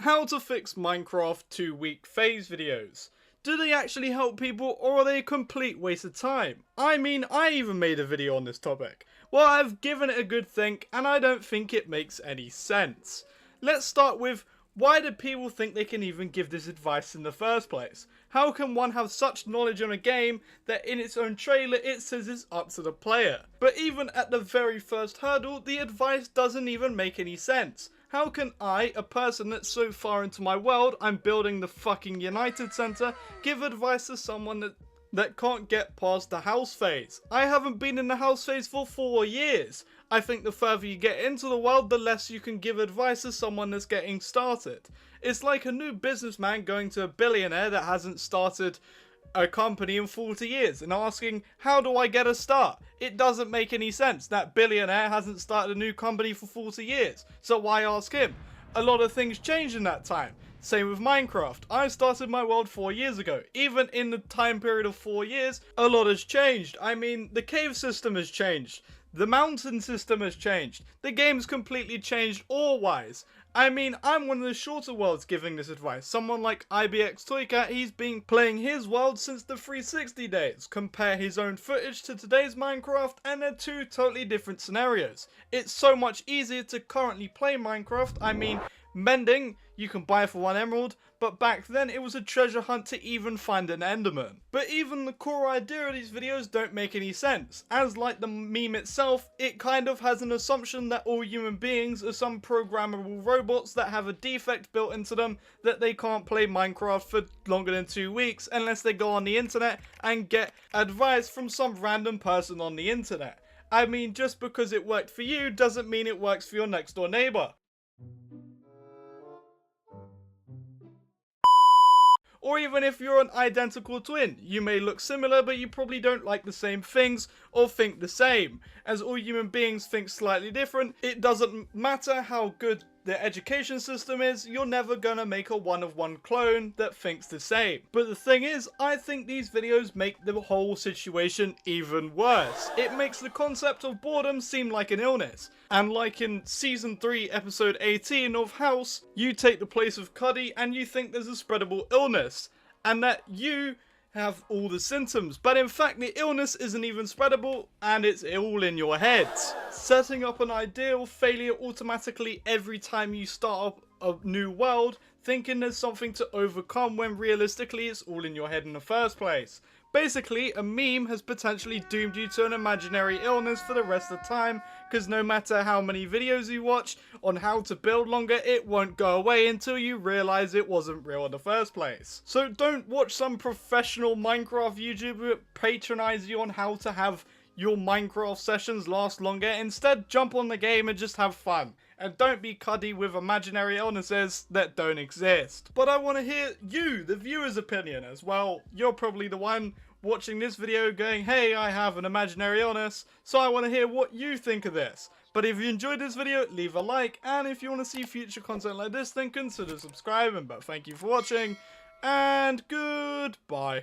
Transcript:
How to fix Minecraft 2-week phase videos. Do they actually help people, or are they a complete waste of time? I mean, I even made a video on this topic. Well, I've given it a good think, and I don't think it makes any sense. Let's start with, why do people think they can even give this advice in the first place? How can one have such knowledge on a game that in its own trailer it says it's up to the player? But even at the very first hurdle, the advice doesn't even make any sense. How can I, a person that's so far into my world, I'm building the fucking United Center, give advice to someone that can't get past the house phase? I haven't been in the house phase for 4 years. I think the further you get into the world, the less you can give advice to someone that's getting started. It's like a new businessman going to a billionaire that hasn't started a company in 40 years and asking, how do I get a start? It doesn't make any sense. That billionaire hasn't started a new company for 40 years, so why ask him? A lot of things changed in that time. Same with Minecraft. I started my world 4 years ago. Even in the time period of 4 years, a lot has changed. I mean, the cave system has changed. The mountain system has changed. The game's completely changed all-wise. I mean, I'm one of the shorter worlds giving this advice. Someone like IBX Toycat, he's been playing his world since the 360 days. Compare his own footage to today's Minecraft, and they're two totally different scenarios. It's so much easier to currently play Minecraft. I mean, mending, you can buy for 1 emerald, but back then it was a treasure hunt to even find an enderman. But even the core idea of these videos don't make any sense, as like the meme itself, it kind of has an assumption that all human beings are some programmable robots that have a defect built into them that they can't play Minecraft for longer than 2 weeks unless they go on the internet and get advice from some random person on the internet. I mean, just because it worked for you doesn't mean it works for your next door neighbor. Or even if you're an identical twin, you may look similar but you probably don't like the same things or think the same. As all human beings think slightly different, it doesn't matter how good the education system is, you're never gonna make a one-of-one clone that thinks the same. But the thing is, I think these videos make the whole situation even worse. It makes the concept of boredom seem like an illness. And like in Season 3, Episode 18 of House, you take the place of Cuddy and you think there's a spreadable illness. And that you have all the symptoms, but in fact the illness isn't even spreadable and it's all in your head. Setting up an ideal failure automatically every time you start up a new world, thinking there's something to overcome when realistically it's all in your head in the first place. Basically, a meme has potentially doomed you to an imaginary illness for the rest of the time, because no matter how many videos you watch on how to build longer, it won't go away until you realize it wasn't real in the first place. So don't watch some professional Minecraft YouTuber patronize you on how to have your Minecraft sessions last longer. Instead, jump on the game and just have fun. And don't be Cuddy with imaginary illnesses that don't exist. But I want to hear you, the viewer's opinion as well. You're probably the one watching this video going, hey, I have an imaginary illness, so I want to hear what you think of this. But if you enjoyed this video, leave a like, and if you want to see future content like this, then consider subscribing. But thank you for watching, and goodbye.